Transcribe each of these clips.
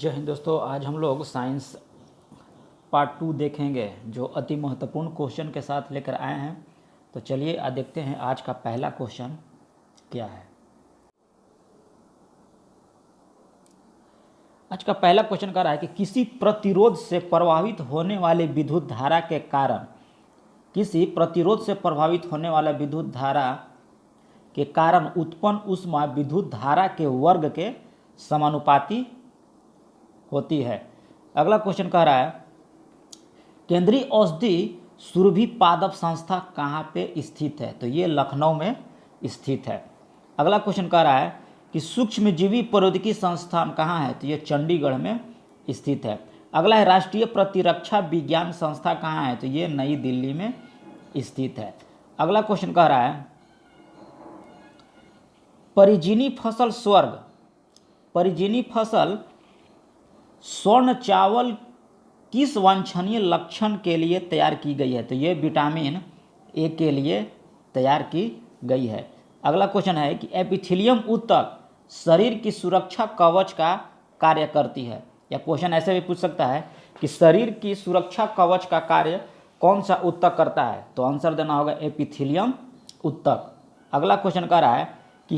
जय हिंद दोस्तों। आज हम लोग साइंस पार्ट 2 देखेंगे जो अति महत्वपूर्ण क्वेश्चन के साथ लेकर आए हैं। तो चलिए आज देखते हैं आज का पहला क्वेश्चन क्या है। आज का पहला क्वेश्चन कह रहा है कि किसी प्रतिरोध से प्रभावित होने वाले विद्युत धारा के कारण उत्पन्न ऊष्मा विद्युत धारा के वर्ग के समानुपाती होती है। अगला क्वेश्चन कह रहा है केंद्रीय औषधि सुरभि पादप संस्था कहाँ पे स्थित है। तो ये लखनऊ में स्थित है। अगला क्वेश्चन कह रहा है कि सूक्ष्मजीवी प्रौद्योगिकी संस्थान कहाँ है। तो ये चंडीगढ़ में स्थित है। अगला है राष्ट्रीय प्रतिरक्षा विज्ञान संस्था कहाँ है। तो ये नई दिल्ली में स्थित है। अगला क्वेश्चन कह रहा है परिजीनी फसल स्वर्ण चावल किस वांछनीय लक्षण के लिए तैयार की गई है। तो ये विटामिन ए के लिए तैयार की गई है। अगला क्वेश्चन है कि एपिथेलियम ऊतक शरीर की सुरक्षा कवच का कार्य करती है। या क्वेश्चन ऐसे भी पूछ सकता है कि शरीर की सुरक्षा कवच का कार्य कौन सा ऊतक करता है। तो आंसर देना होगा एपिथेलियम ऊतक। अगला क्वेश्चन कह रहा है कि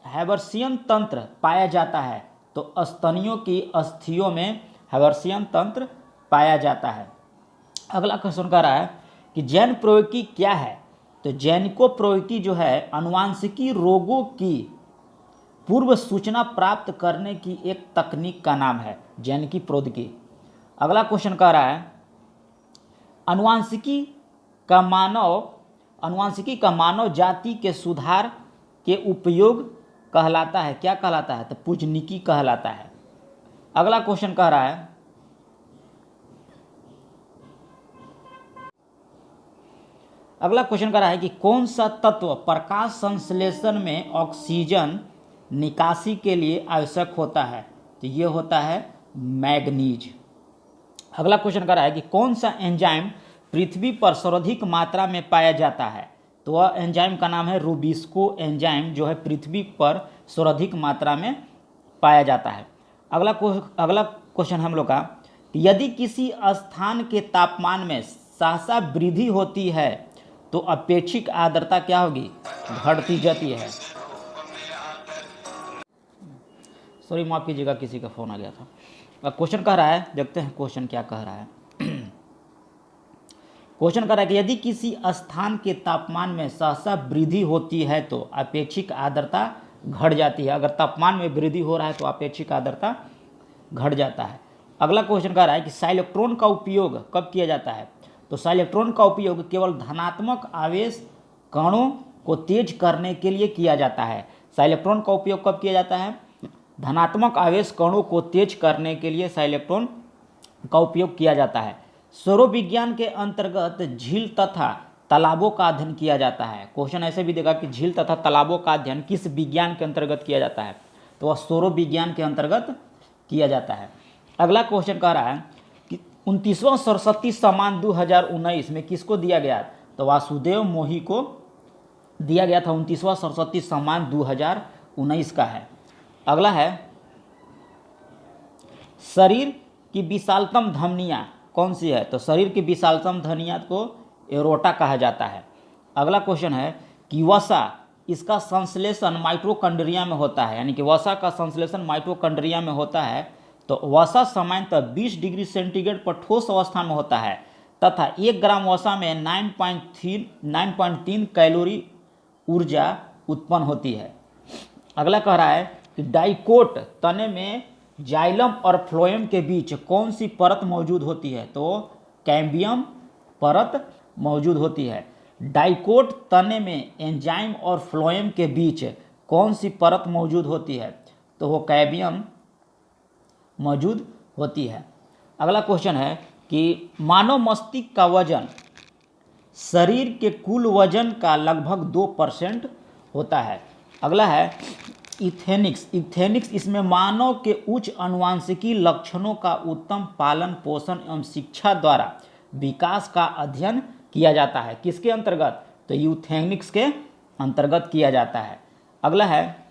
हैवर्सियन तंत्र पाया जाता है। तो स्तनियों की अस्थियों में हैवर्सियन तंत्र पाया जाता है। अगला क्वेश्चन कह रहा है कि जैन प्रौद्योगिकी क्या है। तो जैनिको प्रौद्योगिकी जो है आनुवांशिकी रोगों की पूर्व सूचना प्राप्त करने की एक तकनीक का नाम है जैनिकी प्रौद्योगिकी। अगला क्वेश्चन कह रहा है अनुवांशिकी का मानव जाति के सुधार के उपयोग कहलाता है। क्या कहलाता है। तो पूजनीकी कहलाता है। अगला क्वेश्चन कह रहा है कि कौन सा तत्व प्रकाश संश्लेषण में ऑक्सीजन निकासी के लिए आवश्यक होता है। तो ये होता है मैग्नीज। अगला क्वेश्चन कह रहा है कि कौन सा एंजाइम पृथ्वी पर सर्वाधिक मात्रा में पाया जाता है। तो वह एंजाइम का नाम है रूबिस्को एंजाइम जो है पृथ्वी पर सर्वाधिक मात्रा में पाया जाता है। अगला क्वेश्चन हम लोग का कि यदि किसी स्थान के तापमान में सहसा वृद्धि होती है तो अपेक्षिक आर्द्रता क्या होगी, घटती जाती है। सॉरी माफ कीजिएगा, किसी का फोन आ गया था। क्वेश्चन कह रहा है, देखते हैं क्वेश्चन क्या कह रहा है। क्वेश्चन कर रहा है कि यदि किसी स्थान के तापमान में सहसा वृद्धि होती है तो अपेक्षित आर्द्रता घट जाती है। अगर तापमान में वृद्धि हो रहा है तो अपेक्षित आर्द्रता घट जाता है। अगला क्वेश्चन कर रहा है कि साइक्लोट्रॉन का उपयोग कब किया जाता है। तो साइक्लोट्रॉन का उपयोग केवल धनात्मक आवेश कणों को तेज करने के लिए किया जाता है। साइक्लोट्रॉन का उपयोग कब किया जाता है, धनात्मक आवेश कणों को तेज करने के लिए साइक्लोट्रॉन का उपयोग किया जाता है। सौरविज्ञान के अंतर्गत झील तथा तालाबों का अध्ययन किया जाता है। क्वेश्चन ऐसे भी देगा कि झील तथा तालाबों का अध्ययन किस विज्ञान के अंतर्गत किया जाता है। तो वह सौरविज्ञान के अंतर्गत किया जाता है। अगला क्वेश्चन कह रहा है कि 29वां सरस्वती सम्मान 2019 में किसको दिया गया। तो वासुदेव मोही को दिया गया था। 29वां सरस्वती सम्मान 2019 का है। अगला है शरीर की विशालतम धमनियां कौन सी है। तो शरीर की विशालतम धमनियां को एरोटा कहा जाता है। अगला क्वेश्चन है कि वसा इसका संश्लेषण माइटोकॉन्ड्रिया में होता है, यानी कि वसा का संश्लेषण माइटोकॉन्ड्रिया में होता है। तो वसा सामान्यतः 20 डिग्री सेंटीग्रेड पर ठोस अवस्था में होता है तथा 1 ग्राम वसा में 9.3 कैलोरी ऊर्जा उत्पन्न होती है। अगला कह रहा है कि डाइकोट तने में जाइलम और फ्लोएम के बीच कौन सी परत मौजूद होती है। तो कैम्बियम परत मौजूद होती है। डाइकोट तने में एंजाइम और फ्लोएम के बीच कौन सी परत मौजूद होती है। तो वो कैम्बियम मौजूद होती है। अगला क्वेश्चन है कि मानव मस्तिष्क का वजन शरीर के कुल वजन का लगभग 2% होता है। अगला है इथेनिक्स इसमें मानव के उच्च अनुवांशिकी लक्षणों का उत्तम पालन पोषण एवं शिक्षा द्वारा विकास का अध्ययन किया जाता है। किसके अंतर्गत। तो यूथेनिक्स के अंतर्गत किया जाता है। अगला है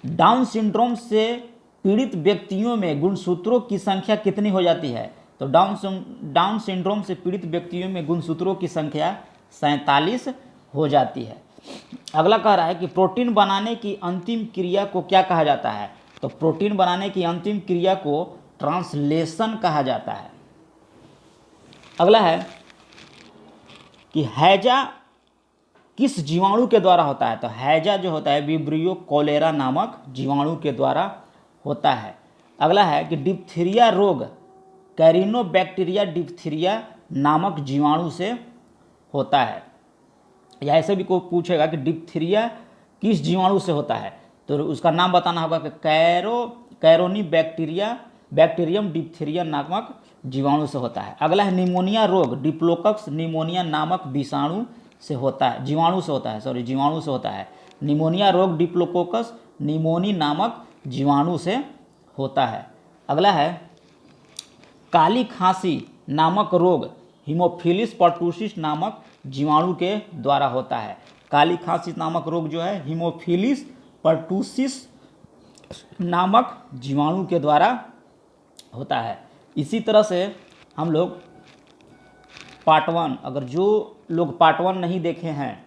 डाउन सिंड्रोम से पीड़ित व्यक्तियों में गुणसूत्रों की संख्या कितनी हो जाती है? तो डाउन सिंड्रोम से पीड़ित व्यक्तियों में गुणसूत्रों की संख्या 47 हो जाती है। अगला कह रहा है कि प्रोटीन बनाने की अंतिम क्रिया को क्या कहा जाता है? तो प्रोटीन बनाने की अंतिम क्रिया को ट्रांसलेशन कहा जाता है। अगला है कि हैजा किस जीवाणु के द्वारा होता है? तो हैजा जो होता है विब्रियो कोलेरा नामक जीवाणु के द्वारा होता है। अगला है कि डिप्थीरिया रोग कैरिनोबैक्टीरिया डिप्थीरिया नामक जीवाणु से होता है। या ऐसे भी कोई पूछेगा कि डिप्थीरिया किस जीवाणु से होता है, तो उसका नाम बताना होगा कि कैरोनी बैक्टीरियम डिप्थीरिया नामक जीवाणु से होता है। अगला है निमोनिया रोग डिप्लोकक्स निमोनिया नामक जीवाणु से होता है। निमोनिया रोग डिप्लोकोकस निमोनी नामक जीवाणु से होता है। अगला है काली खांसी नामक रोग हीमोफिलिस पर्टुसिस नामक जीवाणु के द्वारा होता है। काली खांसी नामक रोग जो है हीमोफिलिस पर्टुसिस नामक जीवाणु के द्वारा होता है। इसी तरह से हम लोग पार्ट 1, अगर जो लोग पार्ट 1 नहीं देखे हैं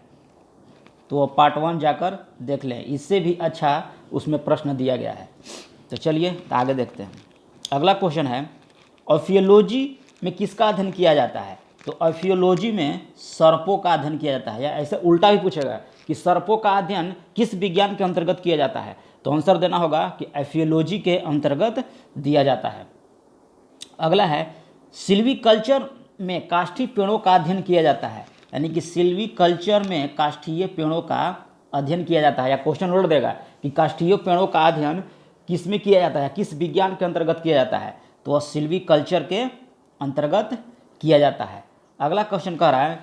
तो वो पार्ट 1 जाकर देख लें, इससे भी अच्छा उसमें प्रश्न दिया गया है। तो चलिए आगे देखते हैं। अगला क्वेश्चन है ऑर्फियोलॉजी में किसका अध्ययन किया जाता है? तो ऑर्फियोलॉजी में सर्पों का अध्ययन किया जाता है। या ऐसे उल्टा भी पूछेगा कि सर्पों का अध्ययन किस विज्ञान के अंतर्गत किया जाता है? तो आंसर देना होगा कि ऑर्फियोलॉजी के अंतर्गत दिया जाता है। अगला है सिल्वीकल्चर में काष्ठीय पेड़ों का अध्ययन किया जाता है। यानी कि सिल्वीकल्चर में काष्ठीय पेड़ों का अध्ययन किया जाता है। या क्वेश्चन उड़ देगा कि काष्ठीय पेड़ों का अध्ययन किस में किया जाता है, किस विज्ञान के अंतर्गत किया जाता है? तो वह सिल्वीकल्चर के अंतर्गत किया जाता है। अगला क्वेश्चन कह रहा है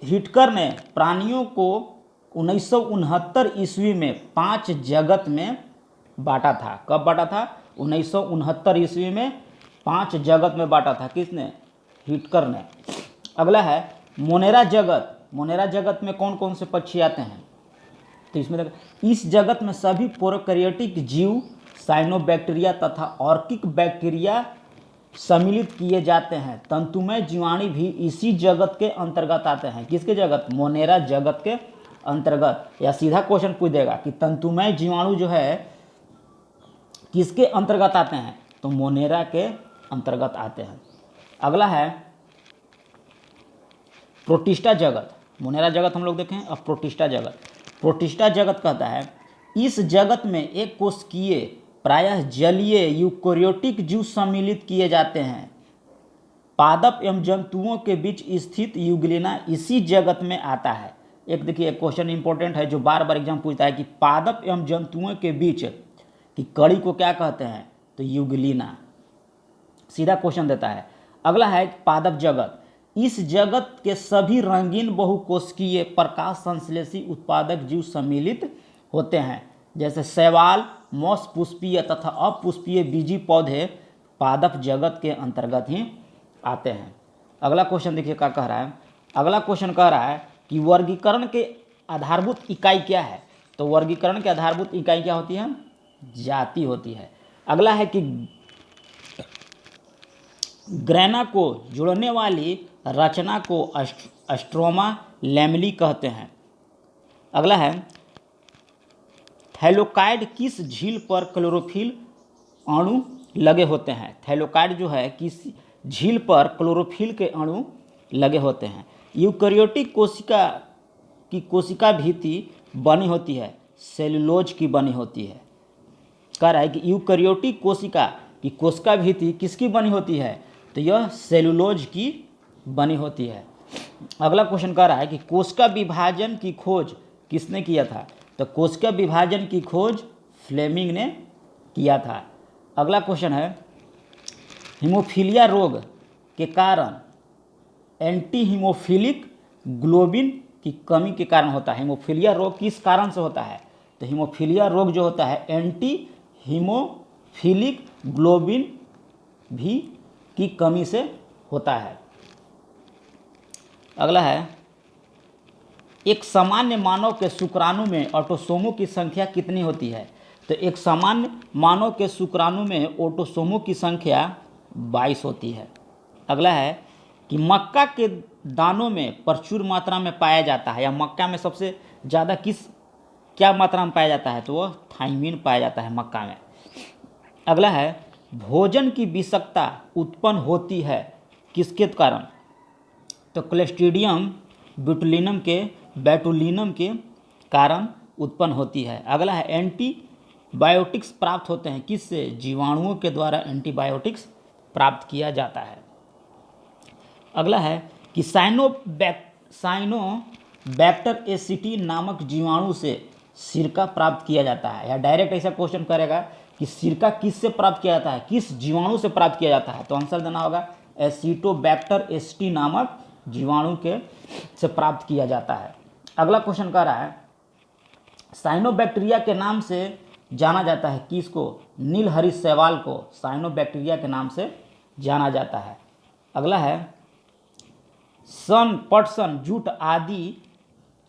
हिटकर ने प्राणियों को 1969 ईस्वी में 5 जगत में बांटा था। कब बांटा था? 1969 ईस्वी में 5 जगत में बांटा था। किसने? हिटकर ने। अगला है मोनेरा जगत में कौन कौन से पक्षी आते हैं? तो इसमें देखो, इस जगत में सभी प्रोकैरियोटिक जीव साइनोबैक्टीरिया तथा ऑर्किक बैक्टीरिया सम्मिलित किए जाते हैं। तंतुमय जीवाणु भी इसी जगत के अंतर्गत आते हैं। किसके जगत? मोनेरा जगत के अंतर्गत। या सीधा क्वेश्चन पूछ देगा कि तंतुमय जीवाणु जो है किसके अंतर्गत आते हैं? तो मोनेरा के अंतर्गत आते हैं। अगला है प्रोटिस्टा जगत। मोनेरा जगत हम लोग देखें। अब प्रोटिस्टा जगत कहता है इस जगत में एक कोशिकीय प्रायः जलीय यूकेरियोटिक जीव सम्मिलित किए जाते हैं। पादप एवं जंतुओं के बीच स्थित यूग्लिना इसी जगत में आता है। एक देखिए क्वेश्चन इंपॉर्टेंट है जो बार बार एग्जाम पूछता है कि पादप एवं जंतुओं के बीच की कड़ी को क्या कहते हैं? तो यूग्लिना। सीधा क्वेश्चन देता है। अगला है पादप जगत। इस जगत के सभी रंगीन बहुकोशिकीय प्रकाश संश्लेषी उत्पादक जीव सम्मिलित होते हैं। जैसे शैवाल, मौस पुष्पीय तथा अपुष्पीय बीजी पौधे पादप जगत के अंतर्गत ही आते हैं। अगला क्वेश्चन देखिए क्या कह रहा है। अगला क्वेश्चन कह रहा है कि वर्गीकरण के आधारभूत इकाई क्या है? तो वर्गीकरण के आधारभूत इकाई क्या होती है? जाति होती है। अगला है कि ग्रैना को जोड़ने वाली रचना को स्ट्रोमा लैमेली कहते हैं। अगला है थैलोकाइड किस झील पर क्लोरोफिल अणु लगे होते हैं? थैलोकाइड जो है किस झील पर क्लोरोफिल के अणु लगे होते हैं। यूकेरियोटिक कोशिका की कोशिका भित्ति बनी होती है सेलुलोज की बनी होती है। कह रहा है कि यूकेरियोटिक कोशिका की कोशिका भित्ति किसकी बनी होती है? तो यह सेलुलोज की बनी होती है। अगला क्वेश्चन कह रहा है कि कोशिका विभाजन की खोज किसने किया था? तो कोशिका विभाजन की खोज फ्लेमिंग ने किया था। अगला क्वेश्चन है हीमोफीलिया रोग के कारण एंटी हीमोफिलिक ग्लोबिन की कमी के कारण होता है। हीमोफीलिया रोग किस कारण से होता है? तो हीमोफीलिया रोग जो होता है एंटी हीमोफिलिक ग्लोबिन भी की कमी से होता है। अगला है एक सामान्य मानव के शुक्राणु में ऑटोसोमों की संख्या कितनी होती है? तो एक सामान्य मानव के शुक्राणु में ऑटोसोमों की संख्या 22 होती है। अगला है कि मक्का के दानों में प्रचुर मात्रा में पाया जाता है, या मक्का में सबसे ज़्यादा क्या मात्रा में पाया जाता है, तो वह थायमिन पाया जाता है मक्का में। अगला है भोजन की विषाक्तता उत्पन्न होती है किसके कारण, तो क्लोस्ट्रीडियम बोटुलिनम के कारण उत्पन्न होती है। अगला है एंटीबायोटिक्स प्राप्त होते हैं किससे, जीवाणुओं के द्वारा एंटीबायोटिक्स प्राप्त किया जाता है। अगला है कि साइनोबैक्टर एसिटी नामक जीवाणु से सिरका प्राप्त किया जाता है, या डायरेक्ट ऐसा क्वेश्चन करेगा कि सिरका किससे प्राप्त किया जाता है, किस जीवाणु से प्राप्त किया जाता है, तो आंसर देना होगा एसिटोबैक्टर एसिटी नामक जीवाणु से प्राप्त किया जाता है। अगला क्वेश्चन कह रहा है साइनोबैक्टीरिया के नाम से जाना जाता है किसको, नीलहरी शैवाल को साइनोबैक्टीरिया के नाम से जाना जाता है। अगला है सन, पटसन, जूट आदि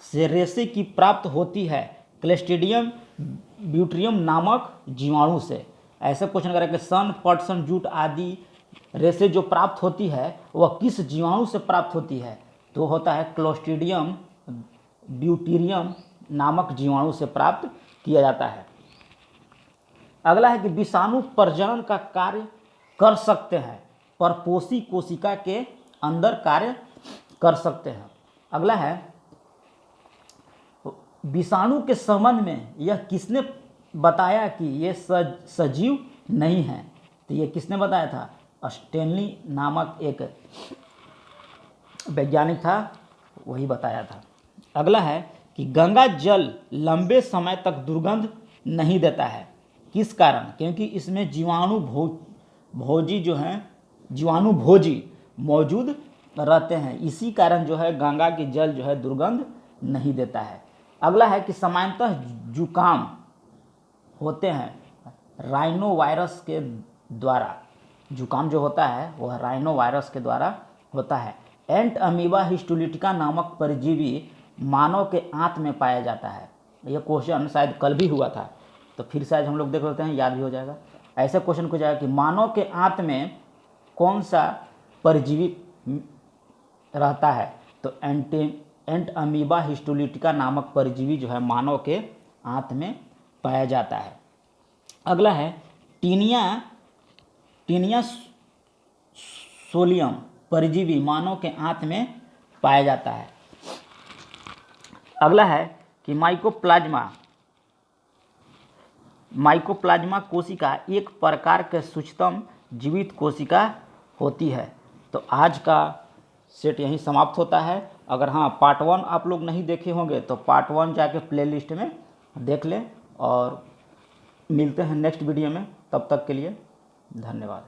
से रेशे की प्राप्त होती है क्लोस्ट्रीडियम ब्यूटेरियम नामक जीवाणु से। ऐसा क्वेश्चन करें कि सन, पटसन, जूट आदि रेशे जो प्राप्त होती है वह किस जीवाणु से प्राप्त होती है, तो होता है क्लोस्ट्रीडियम ब्यूटेरियम नामक जीवाणु से प्राप्त किया जाता है। अगला है कि विषाणु प्रजनन का कार्य कर सकते हैं, परपोषी कोशिका के अंदर कार्य कर सकते हैं। अगला है विषाणु के संबंध में यह किसने बताया कि ये सजीव नहीं है, तो ये किसने बताया था, स्टेनली नामक एक वैज्ञानिक था, वही बताया था। अगला है कि गंगा जल लंबे समय तक दुर्गंध नहीं देता है, किस कारण, क्योंकि इसमें जीवाणु भोजी मौजूद रहते हैं, इसी कारण जो है गंगा की जल जो है दुर्गंध नहीं देता है। अगला है कि सामान्यतः जुकाम होते हैं राइनो वायरस के द्वारा, जुकाम जो होता है वह राइनो वायरस के द्वारा होता है। एंट अमीबा हिस्टोलिटिका नामक परजीवी मानव के आंत में पाया जाता है। यह क्वेश्चन शायद कल भी हुआ था, तो फिर शायद हम लोग देख लेते हैं, याद भी हो जाएगा। ऐसा क्वेश्चन हो जाएगा कि मानव के आंत में कौन सा परजीवी रहता है, तो एंट अमीबा हिस्टोलिटिका नामक परजीवी जो है मानव के आंत में पाया जाता है। अगला है टीनिया सोलियम परजीवी मानव के आंत में पाया जाता है। अगला है कि माइकोप्लाज्मा कोशिका एक प्रकार के सूक्ष्म जीवित कोशिका होती है। तो आज का सेट यहीं समाप्त होता है। अगर हाँ पार्ट 1 आप लोग नहीं देखे होंगे तो पार्ट 1 जाके प्लेलिस्ट में देख लें, और मिलते हैं नेक्स्ट वीडियो में। तब तक के लिए धन्यवाद।